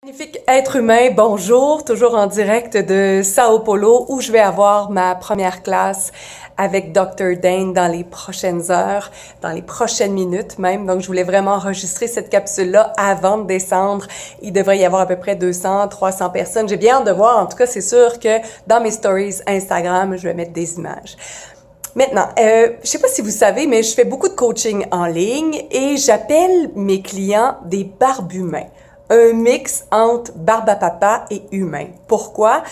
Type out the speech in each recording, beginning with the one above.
Magnifique être humain, bonjour, toujours en direct de Sao Paulo où je vais avoir ma première classe avec Dr. Dane dans les prochaines heures, dans les prochaines minutes même. Donc, je voulais vraiment enregistrer cette capsule-là avant de descendre. Il devrait y avoir à peu près 200, 300 personnes. J'ai bien hâte de voir. En tout cas, c'est sûr que dans mes stories Instagram, je vais mettre des images. Maintenant, je sais pas si vous savez, mais je fais beaucoup de coaching en ligne et j'appelle mes clients des barbumains. Un mix entre barbe à papa et humain. Pourquoi?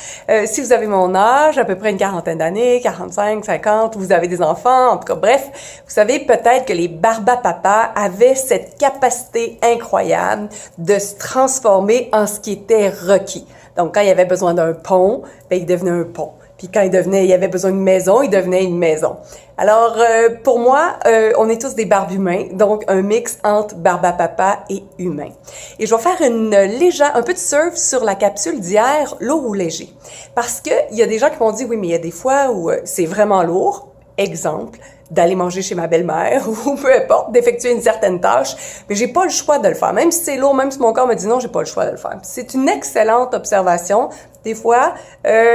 Si vous avez mon âge, à peu près une quarantaine d'années, 45, 50, vous avez des enfants, en tout cas, bref, vous savez peut-être que les barbes à papa avaient cette capacité incroyable de se transformer en ce qui était requis. Donc, quand il y avait besoin d'un pont, ben, il devenait un pont. Puis quand il y avait besoin d'une maison, il devenait une maison. Alors, pour moi, on est tous des barbumains, donc un mix entre barbe à papa et humain. Et je vais faire un peu de surf sur la capsule d'hier, lourd ou léger. Parce que il y a des gens qui m'ont dit, oui, mais il y a des fois où c'est vraiment lourd. Exemple, d'aller manger chez ma belle-mère ou peu importe, d'effectuer une certaine tâche, mais j'ai pas le choix de le faire. Même si c'est lourd, même si mon corps me dit non, j'ai pas le choix de le faire. C'est une excellente observation. Des fois,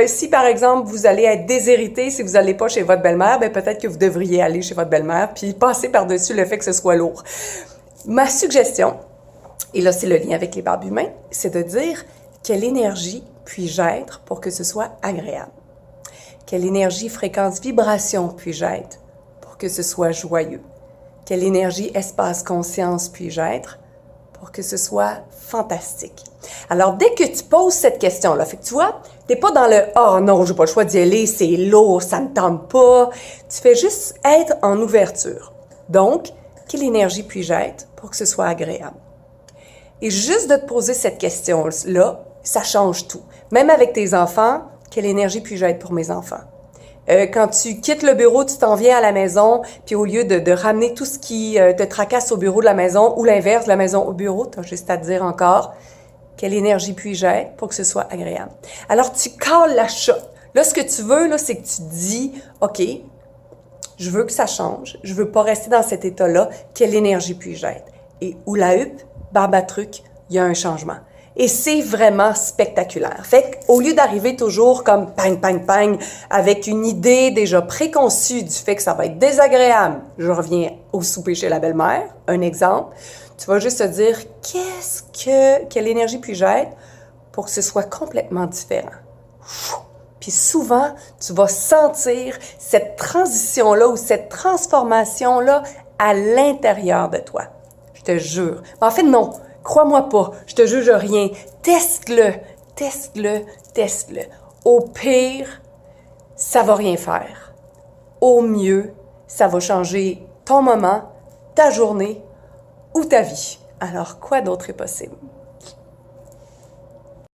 si par exemple vous allez être déshérité, si vous n'allez pas chez votre belle-mère, ben peut-être que vous devriez aller chez votre belle-mère puis passer par-dessus le fait que ce soit lourd. Ma suggestion, et là c'est le lien avec les barbumains, c'est de dire quelle énergie puis-je être pour que ce soit agréable. Quelle énergie, fréquence, vibration puis-je être pour que ce soit joyeux? Quelle énergie, espace, conscience puis-je être pour que ce soit fantastique? Alors, dès que tu poses cette question-là, fait que tu vois, t'es pas dans le « Oh non, j'ai pas le choix d'y aller, c'est lourd, ça me tente pas ». Tu fais juste être en ouverture. Donc, quelle énergie puis-je être pour que ce soit agréable? Et juste de te poser cette question-là, ça change tout. Même avec tes enfants, quelle énergie puis-je être pour mes enfants? Quand tu quittes le bureau, tu t'en viens à la maison, puis au lieu de ramener tout ce qui te tracasse au bureau de la maison, ou l'inverse, de la maison au bureau, tu as juste à te dire encore, quelle énergie puis-je être pour que ce soit agréable? Alors, tu cales la shot. Là, ce que tu veux, là, c'est que tu dis, OK, je veux que ça change, je veux pas rester dans cet état-là, quelle énergie puis-je être? Et oula hup, barbe à truc, il y a un changement. Et c'est vraiment spectaculaire. Fait qu'au lieu d'arriver toujours comme pang, pang, pang, avec une idée déjà préconçue du fait que ça va être désagréable, je reviens au souper chez la belle-mère, un exemple, tu vas juste te dire quelle énergie puis-je être pour que ce soit complètement différent. Puis souvent, tu vas sentir cette transition-là ou cette transformation-là à l'intérieur de toi. Je te jure. En fait, non. Crois-moi pas, je te juge rien. Teste-le, teste-le, teste-le. Au pire, ça va rien faire. Au mieux, ça va changer ton moment, ta journée ou ta vie. Alors, quoi d'autre est possible?